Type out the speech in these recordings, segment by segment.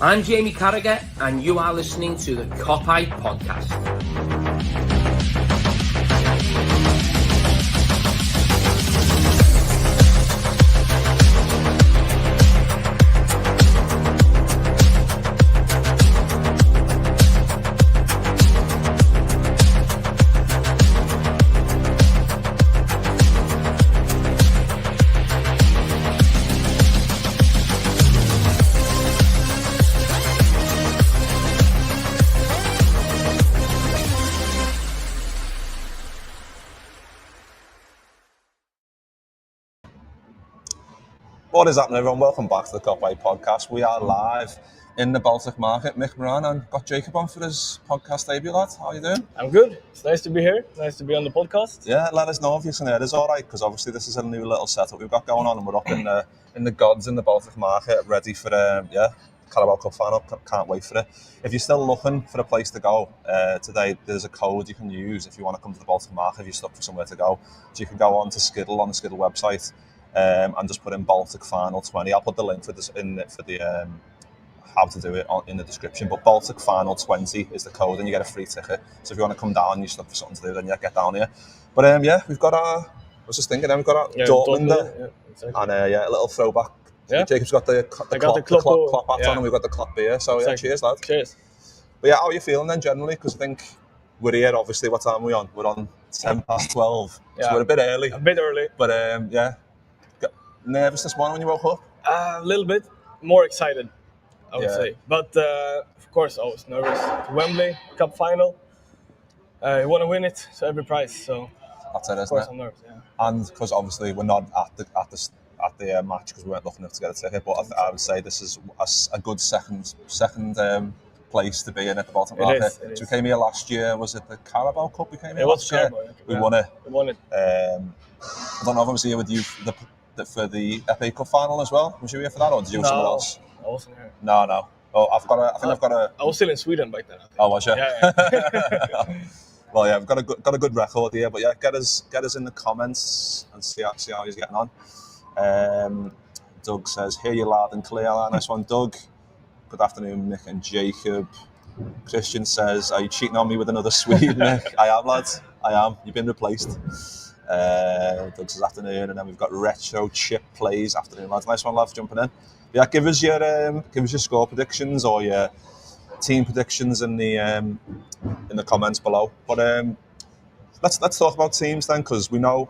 I'm Jamie Carragher, and you are listening to the Copeye Podcast. What is happening, everyone? Welcome back to the Carabao Podcast. We are live in the Baltic Market. Mick Moran and got Jacob on for his podcast debut, lad. How are you doing? I'm good. It's nice to be here. Nice to be on the podcast. Yeah, let us know if you can hear us all right, because obviously this is a new little setup we've got going on, and we're up in the gods in the Baltic Market, ready for Carabao Cup Final. Can't wait for it. If you're still looking for a place to go today, there's a code you can use if you want to come to the Baltic Market, if you're stuck for somewhere to go. So you can go on to Skiddle, on the Skiddle website, and just put in Baltic Final 20. I'll put the link for the how to do it in the description. But Baltic Final 20 is the code, and you get a free ticket. So if you want to come down and you're stuck for something to do, then get down here. But we've got our. I was just thinking, we've got our Dortmund there, exactly. And a little throwback. Yeah. Jacob's got the Klopp hat on, and we've got the Klopp beer. So exactly. Cheers, lad. Cheers. But how are you feeling then generally? Because I think we're here. Obviously, what time are we on? We're on 12:10. So we're a bit early. But nervous this morning when you woke up? A little bit more excited, I would say. But of course, I was nervous. Wembley Cup Final. You want to win it, so every prize. So that's it, isn't it? Of course, I'm nervous. Yeah. And because obviously we're not at the match because we weren't lucky enough to get a ticket. But I would say this is a good second place to be in at the Baltic Market. So we came here last year. Was it the Carabao Cup we came here last year? We won it. I don't know if I was here with you for the FA Cup final as well. Was you here for that, or did you with someone else? I wasn't here. No. Oh, I've got a. I was still in Sweden back then. Oh, was you? Yeah. Well, yeah, we've got a good record here, but yeah, get us in the comments and see how he's getting on. Doug says, "Hear you loud and clear." Nice one, Doug. Good afternoon, Mick and Jacob. Christian says, "Are you cheating on me with another Swede, Mick?" I am, lads. I am. You've been replaced. Doug says afternoon, and then we've got Retro Chip Plays afternoon, lads. Nice one, lads, jumping in. Yeah, give us your score predictions or your team predictions in the comments below. But let's talk about teams then, because we know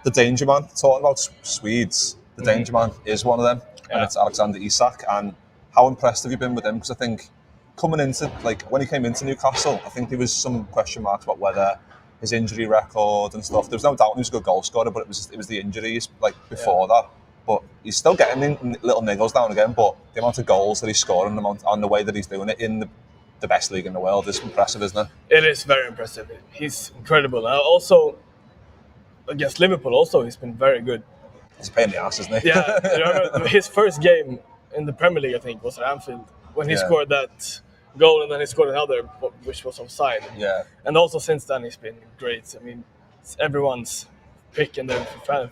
the danger man. Talking about Swedes, the danger man is one of them, and it's Alexander Isak. And how impressed have you been with him? Because I think coming into when he came into Newcastle, I think there was some question marks about whether his injury record and stuff. There was no doubt he was a good goal scorer, but it was the injuries before that. But he's still getting little niggles down again. But the amount of goals that he's scoring and the way that he's doing it in the best league in the world is impressive, isn't it? It is very impressive. He's incredible. Also, against Liverpool, he's been very good. He's a pain in the ass, isn't he? Yeah, I remember his first game in the Premier League, I think, was at Anfield when he scored that goal, and then he scored another, which was offside. Yeah. And also since then, he's been great. I mean, it's everyone's pick in the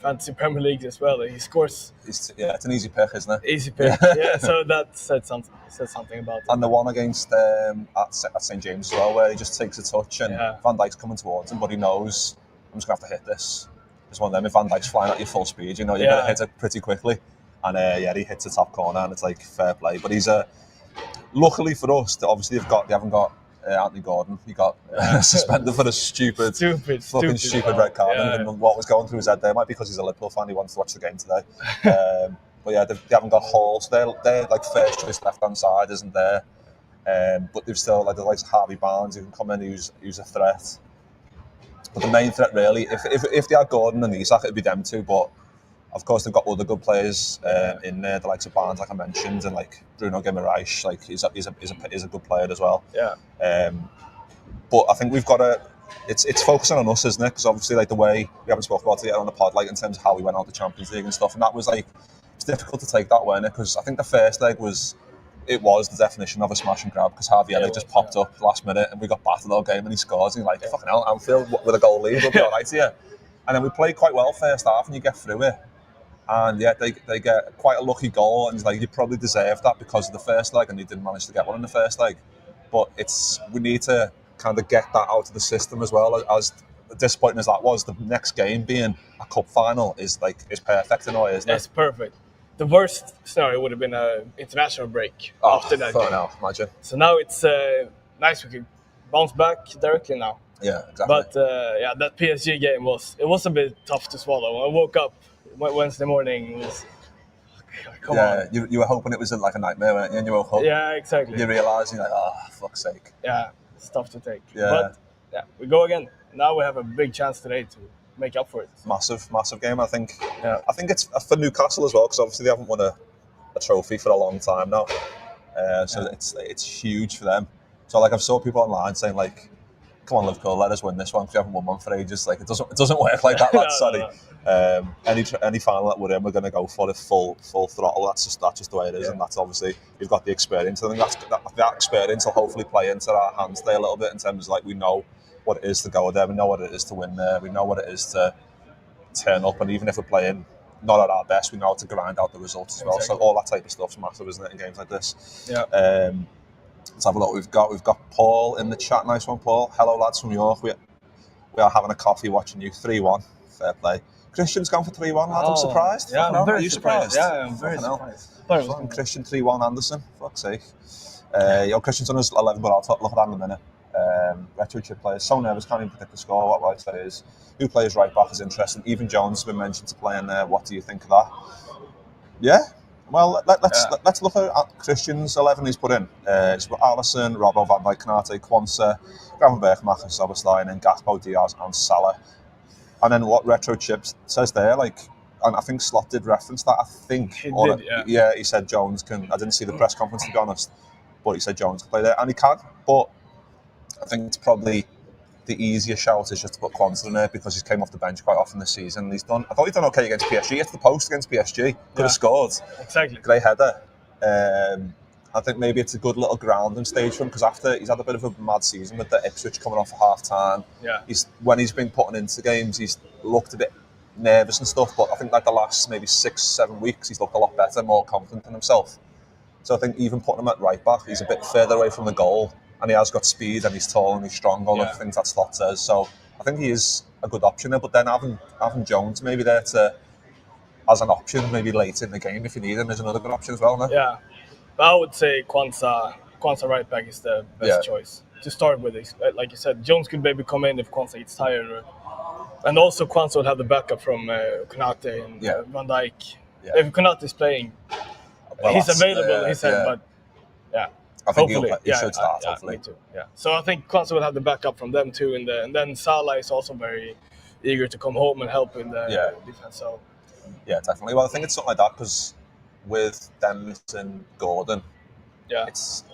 fantasy Premier League as well. He scores. It's an easy pick, isn't it? Easy pick. Yeah. So that said something about it. And the one against at St James as well, where he just takes a touch and Van Dijk's coming towards him, but he knows I'm just gonna have to hit this. It's one of them. If Van Dijk's flying at your full speed, you're gonna hit it pretty quickly. And he hits the top corner, and it's like fair play. But he's luckily for us, obviously they haven't got Anthony Gordon. He got suspended for a stupid red card. I don't know what was going through his head there. It might be because he's a Liverpool fan. He wants to watch the game today. But yeah, they haven't got Hall. So they're like first choice left hand side isn't there. But they've still the likes of Harvey Barnes who can come in, who's a threat. But the main threat really, if they had Gordon and Isak, it'd be them two. But of course, they've got other good players in there, the likes of Barnes, like I mentioned, and like Bruno Guimaraes, like he's a good player as well. Yeah. But I think we've got to. It's focusing on us, isn't it? Because obviously, like the way we haven't spoken about it yet on the pod, like in terms of how we went out the Champions League and stuff, and that was it's difficult to take that, wasn't it? Because I think the first leg was the definition of a smash and grab, because Harvey Elliott just popped up last minute and we got battered all game and he scores and you're like, fucking hell, Anfield with a goal lead, we'll be all right here. And then we played quite well first half and you get through it. And yeah, they get quite a lucky goal, and like you probably deserve that because of the first leg, and you didn't manage to get one in the first leg. But we need to kind of get that out of the system as well. As disappointing as that was, the next game being a cup final is perfect in a way, isn't it? It's perfect. The worst scenario would have been an international break after that game. Hell, imagine. So now it's nice we could bounce back directly now. Yeah, exactly. But that PSG game was a bit tough to swallow. When I woke up Wednesday morning, it was come on. You were hoping it was like a nightmare, weren't you? And you woke up. Yeah, exactly. You realise you're like, oh, fuck's sake. Yeah, it's tough to take. Yeah. But yeah, we go again. Now we have a big chance today to make up for it. Massive game, I think. Yeah. I think it's for Newcastle as well, because obviously they haven't won a trophy for a long time now. So it's huge for them. So like I've saw people online saying like, come on Liverpool, let us win this one because we haven't won one for ages. Like it doesn't work like that, lads. Sorry. Any final that we're in, we're going to go for it full throttle. That's just the way it is, and that's obviously you've got the experience. I think that experience will hopefully play into our hands today a little bit in terms of like we know what it is to go there, we know what it is to win there, we know what it is to turn up, and even if we're playing not at our best, we know how to grind out the results as well. Exactly. So all that type of stuff's massive, isn't it, in games like this? Yeah. Let's have a look. We've got Paul in the chat. Nice one, Paul. Hello, lads from York. We are having a coffee watching you. 3-1. Fair play. Christian's gone for 3-1, lad. I'm surprised. Yeah, I'm very surprised? Yeah, I'm very surprised. Christian 3-1 Anderson. Fuck's sake. Christian's on his 11, but I'll look at that in a minute. Retro chip players. So nervous, can't even predict the score. What will I say is, who plays right back is interesting. Even Jones has been mentioned to play in there. What do you think of that? Yeah. Well, let's look at Christian's 11 he's put in. It's Alisson, Robbo, Van Dijk, Konate, Quansah, Gravenberch, Macher, Szoboszlai, and Gakpo, Diaz, and Salah. And then what Retro Chips says there, like, and I think Slot did reference that. I think he did, yeah. He said Jones can. I didn't see the press conference to be honest, but he said Jones can play there, and he can. But I think it's probably the easier shout is just to put Quansah in there because he's came off the bench quite often this season. I thought he'd done okay against PSG. He hit the post against PSG. Could have scored. Exactly. Great header. I think maybe it's a good little grounding stage for him because after he's had a bit of a mad season with the Ipswich coming off at half time. Yeah. When he's been putting into games, he's looked a bit nervous and stuff. But I think like the last maybe 6-7 weeks, he's looked a lot better, more confident in himself. So I think even putting him at right back, he's a bit further away from the goal. And he has got speed and he's tall and he's strong, all the things that Slot says. So I think he is a good option there. But then having Jones maybe there as an option, maybe late in the game if you need him, is another good option as well, no? Yeah. But I would say Quansah right back is the best choice to start with. Like you said, Jones could maybe come in if Quansah gets tired. And also Quansah would have the backup from Konate and Van Dijk. Yeah. If Konate is playing, he's available, he said, but yeah. I think he should start, hopefully. Me too. Yeah. So I think Quansah will have the backup from them too, and then Salah is also very eager to come home and help in the defense. So yeah, definitely. Well, I think it's something like that because with Dennis and Gordon, it's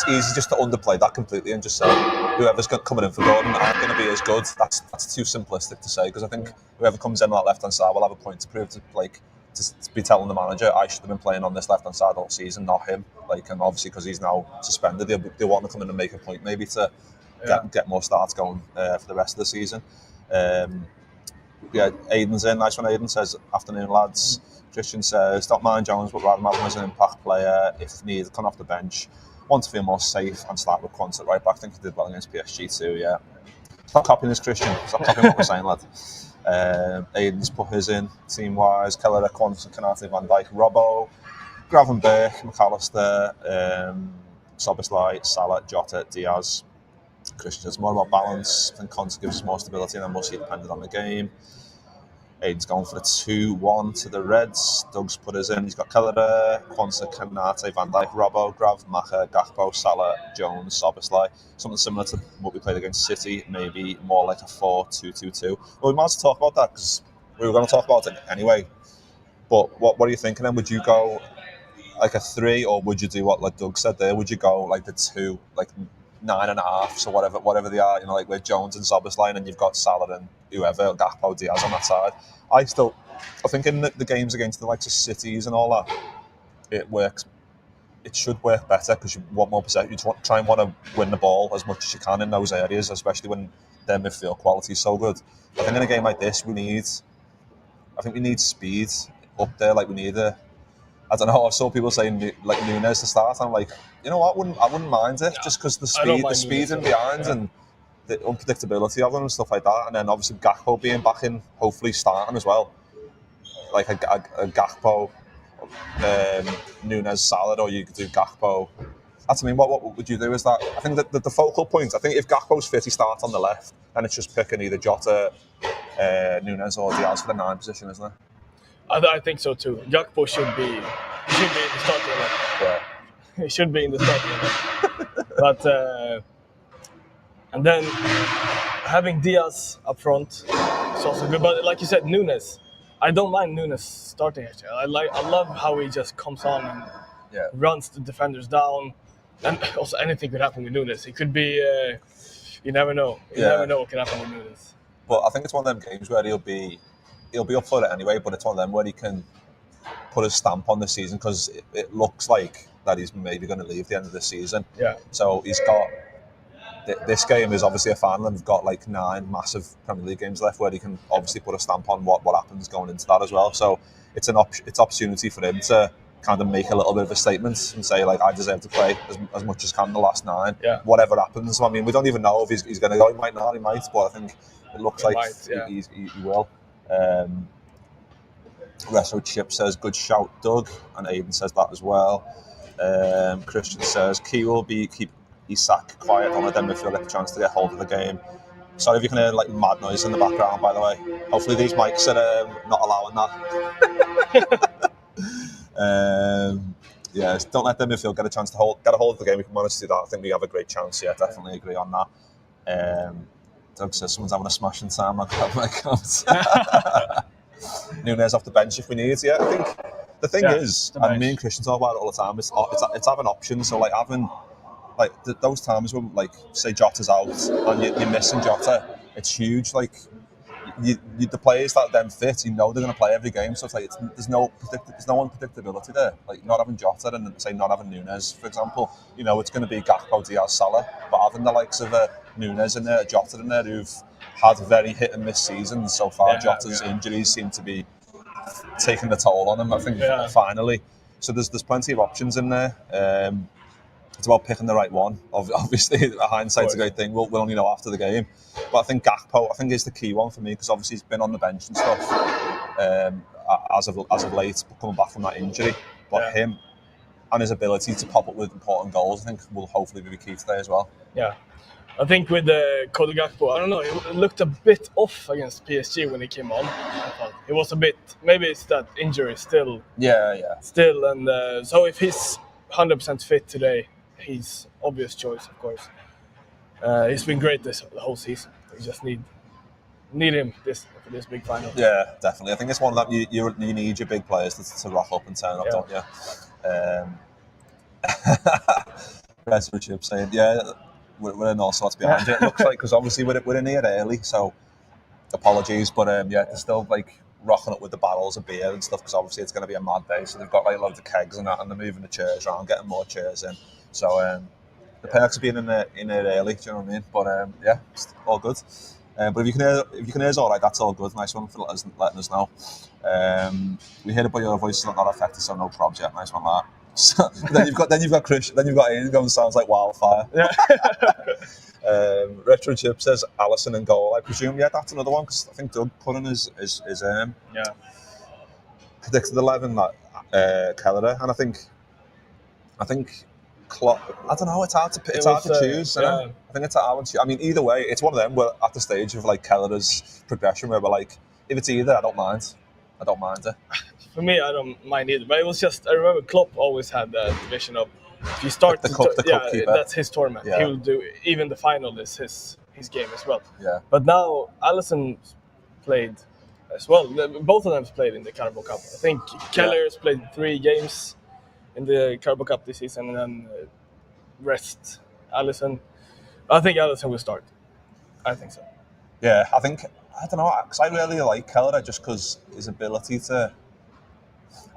easy just to underplay that completely and just say whoever's coming in for Gordon aren't going to be as good. That's too simplistic to say because I think whoever comes in on that left hand side will have a point to prove to be telling the manager I should have been playing on this left hand side all season, not him. And obviously because he's now suspended, they want to come in and make a point maybe to get more starts going for the rest of the season. Aiden's in. Nice one, Aiden says, afternoon lads. Christian says, don't mind Jones, but rather have him as an impact player if needed, come off the bench. Want to feel more safe and start with Quansah right back. I think he did well against PSG too, yeah. Stop copying this, Christian. Stop copying what we're saying, lad. Aiden's put his in, team-wise. Keller, Quansah, Konate, Van Dijk, Robbo, Gravenberch, McAllister, Szoboszlai, Salah, Jota, Diaz. Christian says more about balance. I think Quansah gives us more stability and then we'll see it dependent on the game. Aiden's going for the 2-1 to the Reds. Doug's put us in. He's got Keller, Quansah, Konate, Van Dijk, Robbo, Grav, Macher, Gakpo, Salah, Jones, Szoboszlai. Something similar to what we played against City, maybe more like a 4-2-2-2. Well, we might as well talk about that because we were going to talk about it anyway. But what are you thinking then? Would you go like a 3 or would you do what like Doug said there? Would you go like the 2, like 9.5, so whatever they are, like with Jones and Szoboszlai and you've got Salah and whoever, Gakpo, Diaz on that side. I think in the games against the likes of Cities and all that, it should work better because you want more possession. You try and want to win the ball as much as you can in those areas, especially when their midfield quality is so good. I think in a game like this, we need speed up there. Like we need I don't know. I saw people saying like Nunes to start. And I'm like, you know what? I wouldn't mind it just because the speed in behind and the unpredictability of them and stuff like that. And then obviously Gakpo being back in, hopefully starting as well. Like a Gakpo, Nunes salad, or you could do Gakpo. That's what would you do? Is that I think that the focal point. I think if Gakpo's fit, he starts on the left, and it's just picking either Jota, Nunes, or Diaz for the 9 position, isn't it? I think so too. Gakpo should be in the starting lineup. Yeah. He should be in the starting lineup. But and then having Diaz up front is also good. But like you said, Nunes. I don't mind Nunes starting actually. I love how he just comes on and runs the defenders down. And also anything could happen with Nunes. He could be. You never know. You never know what can happen with Nunes. But I think it's one of them games where he'll be up for it anyway. But it's one of them where he can put a stamp on the season because it looks like that he's maybe going to leave the end of the season. Yeah. So he's got. This game is obviously a final, and we've got like 9 massive Premier League games left where he can obviously put a stamp on what happens going into that as well. So it's it's opportunity for him to kind of make a little bit of a statement and say like I deserve to play as much as can the last 9. Yeah. Whatever happens. I mean, we don't even know if he's going to go. He might not. He might. But I think it looks like he will. Retro Chip says good shout, Doug, and Aiden says that as well. Christian says key will be keep Isak quiet on it, then if you'll get the chance to get hold of the game. Sorry if you can hear like mad noise in the background, by the way. Hopefully these mics are not allowing that. Don't let them if you'll get a chance to get a hold of the game. If you manage to do that, I think we have a great chance. Yeah, definitely agree on that. Doug says someone's having a smashing time. I can't. Nunes off the bench if we need. Yeah, I think the thing is, and me and Christian talk about it all the time. It's having options. So like having. Like those times when, like, say Jota's out and you're missing Jota, it's huge. Like, the players that then fit, they're going to play every game. So it's like there's no unpredictability there. Like not having Jota and say not having Nunes, for example, it's going to be Gakpo, Diaz, Salah. But having the likes of Nunes in there, Jota in there, who've had very hit and miss seasons so far. Jota's injuries seem to be taking the toll on him. I think finally. So there's plenty of options in there. It's about picking the right one. Obviously, hindsight's a great thing. We'll only know after the game. But I think Gakpo, is the key one for me because obviously he's been on the bench and stuff as of late, coming back from that injury. But him and his ability to pop up with important goals, I think, will hopefully be key today as well. Yeah. I think with Cody Gakpo, I don't know, he looked a bit off against PSG when he came on. I thought it was a bit, maybe it's that injury still. Yeah. Still, and so if he's 100% fit today, he's obvious choice, of course. He's been great the whole season. We just need him for this big final. Yeah, definitely. I think it's one of them. You need your big players to rock up and turn up, don't you? Rest of Chip saying, we're in all sorts behind it. It looks like because obviously we're in here early, so apologies, but they're still like rocking up with the barrels of beer and stuff because obviously it's going to be a mad day. So they've got like loads of kegs and that, and they're moving the chairs around, getting more chairs in. So the perks of being in there early, do you know what I mean? But it's all good. But if you can hear us all right, that's all good. Nice one for letting us know. We heard about your voice not affected, so no probs yet. Nice one, that. So, then you've got Chris, then you've got Ian going sounds like wildfire. Yeah. Retro Chip says Alisson in goal. I presume that's another one because I think Doug put in his predicted 11 that Keller, and I think Klopp. I don't know. It's hard to choose. I think it's hard to choose. I mean, either way, it's one of them. We're at the stage of like Keller's progression where we're like, if it's either, I don't mind it. For me, I don't mind either. But it was just I remember Klopp always had that vision of if you start the cup keeper. That's his tournament. Yeah. He will do even the final is his game as well. Yeah. But now Alisson played as well. Both of them played in the Carabao Cup. I think Keller's played 3 games in the Carabao Cup this season, and then rest Alisson. I think Alisson will start. I think so. Yeah, I don't know, because I really like Keller just because his ability to.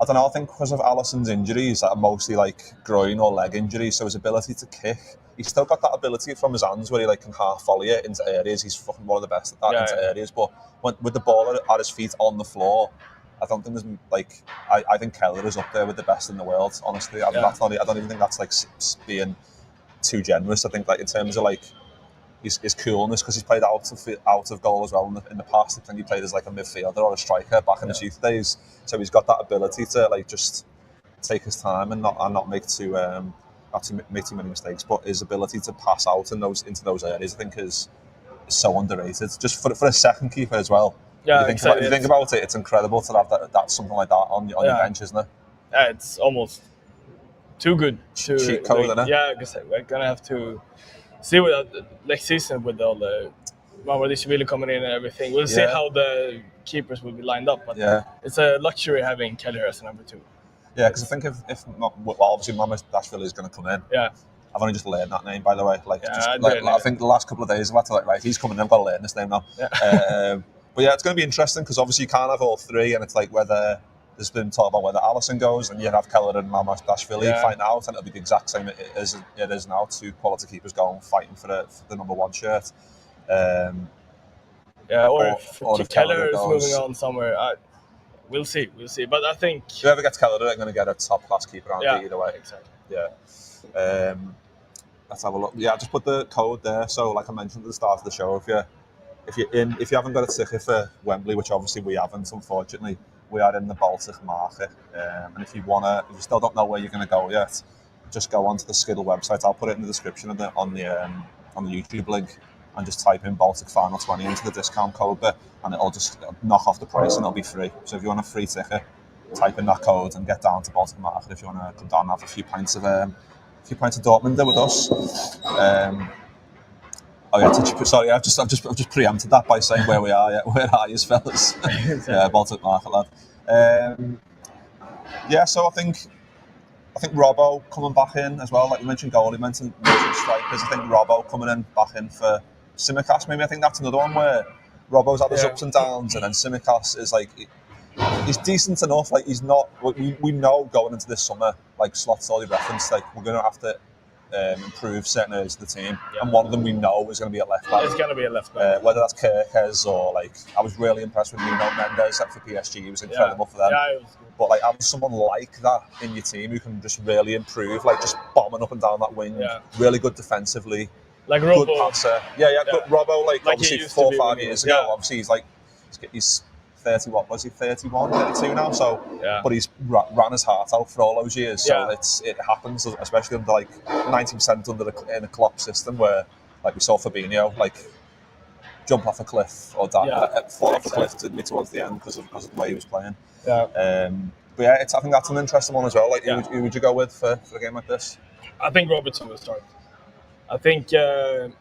I don't know, I think because of Alisson's injuries that are mostly like groin or leg injuries, so his ability to kick, he's still got that ability from his hands where he like can half volley it into areas. He's fucking one of the best at that areas. But with the ball at his feet on the floor, I don't think there's like I think Keller is up there with the best in the world. Honestly, I don't even think that's like being too generous. I think like in terms of like his coolness, because he's played out of goal as well in the past. I think he played as like a midfielder or a striker back in his youth days. So he's got that ability to like just take his time and not make too many mistakes. But his ability to pass out into those areas, I think, is so underrated. Just for a second keeper as well. Yeah, if you think about it, it's incredible to have that something like that on your bench, isn't it? Yeah, it's almost too good to cheat code, isn't it? Yeah, because we're gonna have to see what next season with all the really coming in and everything. We'll see how the keepers will be lined up, but it's a luxury having Keller as a number 2. Yeah, because I think if not, well, obviously Mamashvili is going to come in. Yeah. I've only just learned that name, by the way. I think the last couple of days I've had to right, he's coming in, I've got to learn this name now. Yeah. But yeah, it's going to be interesting because obviously you can't have all three, and it's like whether there's been talk about whether Alisson goes and you have Keller and Mamashvili fighting out, and it'll be the exact same as it is now. 2 quality keepers going fighting for the number 1 shirt. Or if Keller is moving on somewhere, we'll see. But I think whoever gets Keller, they're going to get a top class keeper on either way. Exactly. Yeah. Let's have a look. Yeah, I just put the code there. So, like I mentioned at the start of the show, if you haven't got a ticket for Wembley, which obviously we haven't, unfortunately, we are in the Baltic Market. And if you still don't know where you're going to go yet, just go onto the Skiddle website. I'll put it in the description on the YouTube link, and just type in Baltic Final 20 into the discount code bit, and it'll knock off the price and it'll be free. So if you want a free ticket, type in that code and get down to Baltic Market if you want to come down and have a few pints of Dortmund there with us. Sorry, I've just preempted that by saying where we are. Yeah, where are you, fellas? Yeah, Baltic Market, lad. So I think Robbo coming back in as well. Like you mentioned, goalie, mentioned strikers. I think Robbo coming back in for Tsimikas. Maybe I think that's another one where Robbo's had his ups and downs, and then Tsimikas is like he's decent enough. Like he's not. We know going into this summer, like Slot's already referenced, like we're going to have to improve certain areas of the team, and one of them we know is going to be a left back. It's going to be a left back. Whether that's Kirkes or like, I was really impressed with Nuno Mendes for PSG. He was incredible for them. Yeah, it was good. But like having someone like that in your team who can just really improve, like just bombing up and down that wing, really good defensively, like good Robbo. passer. Yeah. Good Robbo, like obviously 4 or 5 years ago. Obviously he's 30. What was he? 31, 32 now. So, but he's ran his heart out for all those years. So it happens, especially under like 90% in a Klopp system where, like we saw Fabinho, like jump off a cliff or fall off a cliff towards the end because of the way he was playing. Yeah. But yeah, I think that's an interesting one as well. Like, who would you go with for a game like this? I think Robertson will start. I think, of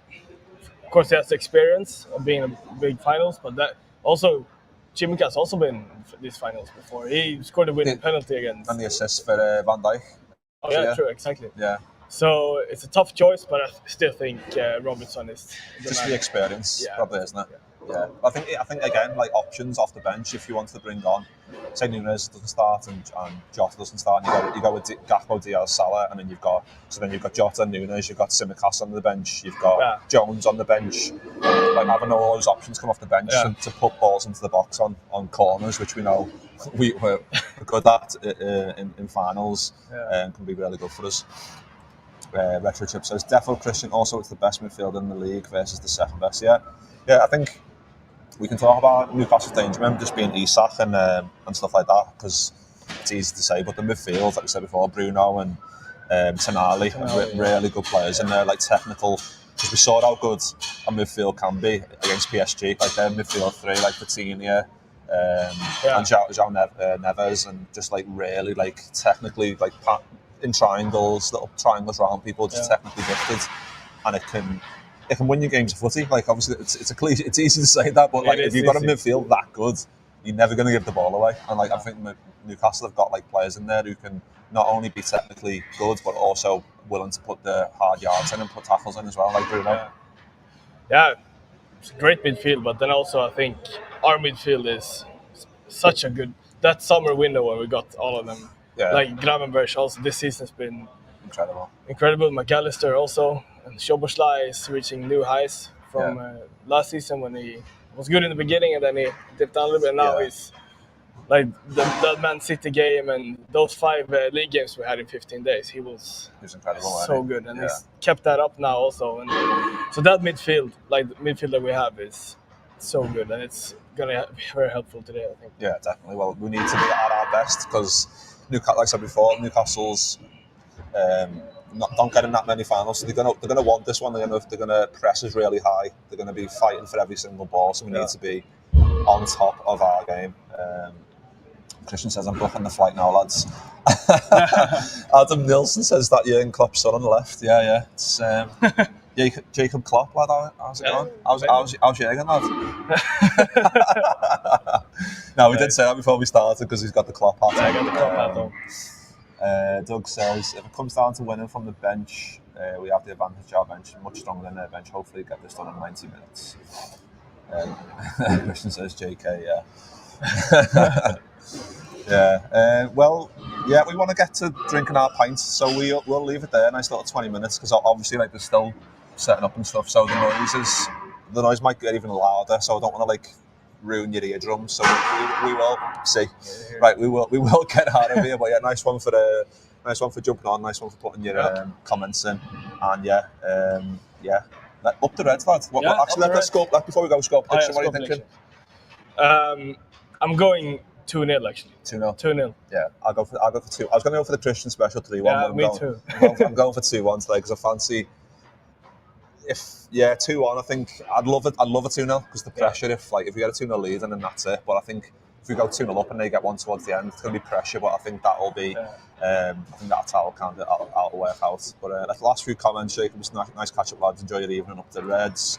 course, he has the experience of being in big finals, but that also. Tsimikas also been in these finals before. He scored a winning penalty against. And the assist for Van Dijk. Oh yeah, true, exactly. Yeah. So it's a tough choice, but I still think Robertson is just the experience, probably, isn't it? Yeah. I think again, like options off the bench. If you wanted to bring on, say Nunes doesn't start and Jota doesn't start, and you go with Gakpo, Diaz, Salah, and then you've got Jota, Nunes, you've got Tsimikas on the bench, you've got Jones on the bench. Like having all those options come off the bench to put balls into the box on corners, which we know we're good at in finals, and can be really good for us. Retro Chip says Defo Christian also it's the best midfielder in the league versus the second best. Yeah, I think we can talk about Newcastle's danger men just being Isak and stuff like that because it's easy to say, but the midfield, like we said before, Bruno and Tonali, really good players, and they're like technical. Because we saw how good a midfield can be against PSG, like their midfield three, like Coutinho and João Neves, and just like really like technically like in triangles, little triangles around people, just technically gifted, and it can win you games of footy. Like obviously it's a cliche, it's easy to say that, but like if you've got a midfield that good, you're never going to give the ball away. And like I think Newcastle have got like players in there who can not only be technically good, but also willing to put the hard yards in and put tackles in as well, like Bruno. Yeah, it's a great midfield, but then also I think our midfield is such a good. That summer window where we got all of them, like Gravenberch also this season's been incredible. McAllister also, and Szoboszlai is reaching new highs from last season when he was good in the beginning and then he dipped down a little bit. And now he's like the Man City game and those 5 league games we had in 15 days. He was incredible, so good, and he's kept that up now also. And so that midfield, like the midfield that we have, is so good, and it's gonna be very helpful today, I think. Yeah, definitely. Well, we need to be at our best because Newcastle, like I said before, Newcastle's don't get in that many finals, so they're gonna want this one. They're gonna press us really high. They're gonna be fighting for every single ball, so we need to be on top of our game. Christian says, I'm booking the flight now, lads. Adam Nilsson says that Jurgen Klopp's son on the left. Yeah. It's Jacob Klopp, lad. How's it going? How's Jurgen, lad? No, we did say that before we started because he's got the Klopp hat. Yeah, I got the Klopp hat on. Doug says, if it comes down to winning from the bench, we have the advantage of our bench, much stronger than their bench. Hopefully get this done in 90 minutes. Christian says, JK, yeah. We want to get to drinking our pints, so we'll leave it there. Nice little 20 minutes, because obviously they're still setting up and stuff, so the noise might get even louder, so I don't want to ruin your eardrums, so we will see. Right, we will get out of here, but yeah, nice one for jumping on, nice one for putting your comments in, and up the Reds, lad. Let's go. Before we go, score prediction. What are you thinking? I'm going 2-0 actually. 2-0. 2-0. Yeah, I'll go for 2. I was going to go for the Christian special 3-1. Yeah, me too. I'm going for 2-1 today because I fancy. 2-1. I think I'd love a 2-0 because the pressure. If we get a 2-0 lead and then that's it. But I think if we go 2-0 up and they get one towards the end, it's going to be pressure. But I think that'll be. I think that'll work out. But the last few comments, Jacob, was nice catch up, lads. Enjoy your evening up the Reds.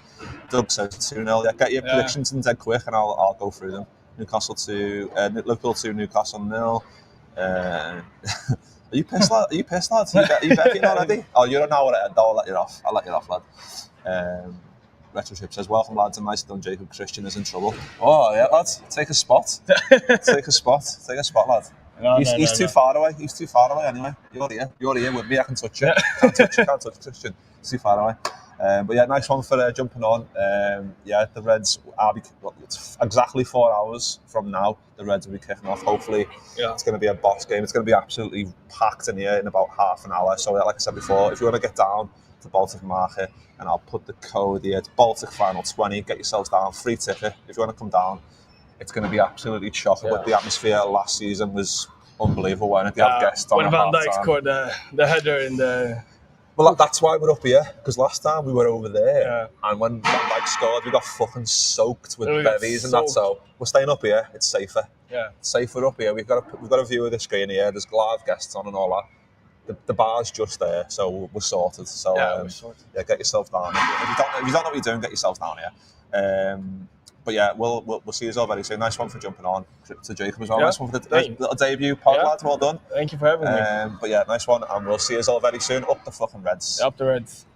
Doug says 2-0. Yeah, get your predictions in dead quick and I'll go through them. Newcastle 2, Liverpool 2, Newcastle 0. Are you pissed, lad? Are you betting already? Oh, you're an hour ahead. I'll let you off. Lad. Retroship says, welcome, lads. And nice done, Jacob. Christian is in trouble. Oh, yeah, lads. Take a spot. Take a spot, lad. He's too far away. He's too far away anyway. You're here with me. I can touch you. Can't touch Christian. He's too far away. But yeah, nice one for jumping on. The Reds it's exactly 4 hours from now. The Reds will be kicking off. Hopefully, it's going to be a boss game. It's going to be absolutely packed in here in about half an hour. So, like I said before, if you want to get down to Baltic Market, and I'll put the code here. It's Baltic Final 20. Get yourselves down. Free ticket. If you want to come down, it's going to be absolutely chocker. But the atmosphere last season was unbelievable. When they have guests on when Van Dijk scored the header in the. Well, that's why we're up here, because last time we were over there, and when Van Dijk scored, we got fucking soaked with bevies and that. So we're staying up here. It's safer. Yeah, it's safer up here. We've got a view of the screen here. There's live guests on and all that. The bar's just there, so we're sorted. So we're sorted. Yeah, get yourself down. If you don't know what you're doing, get yourself down here. But yeah, we'll see you all very soon. Nice one for jumping on to Jacob as well. Nice one for the little debut pod, lads. Well done. Thank you for having me. But yeah, nice one, and we'll see you all very soon. Up the fucking Reds. Up the Reds.